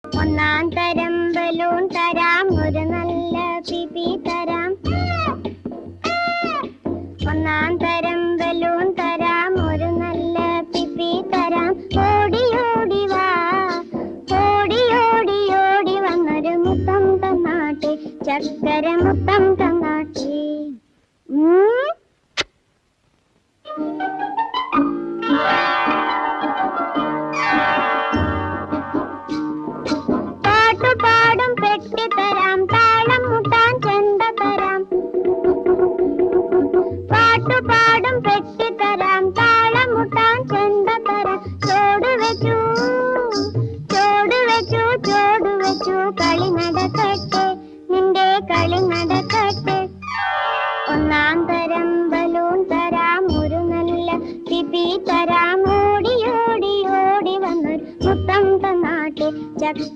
ഒന്നാം തരം ബലൂൺ തരാം, ഒരു നല്ല പിപി തരാം. ഒന്നാം തരം ബലൂൺ തരാം, ഒരു നല്ല പിപി തരാം. ഓടി ഓടി വാ, ഓടി ഓടി ഓടി വന്നൊരു മുത്തം തന്നാട്ടെ, ചക്കര മുത്തം തന്നാട്ടെ. പാട്ടുപാടും പെട്ടി തരാം, താളം മുട്ടാൻ ചെണ്ട തരാം. പാട്ടുപാടും പെട്ടി തരാം, താളം മുട്ടാൻ ചെണ്ട തരാം. ചോട് വെച്ചു ചോട് വെച്ചു ചോട് വെച്ചു, കളി നടക്കട്ടെ, നിന്റെ കളി നടക്കട്ടെ. ഒന്നാം തരം ബലൂൺ തരാം, ഒരു നല്ല പിപി തരാം. ഓടി ഓടി ഓടി വന്നൊരു മുത്തം തന്നാട്ടെ, ചക്ക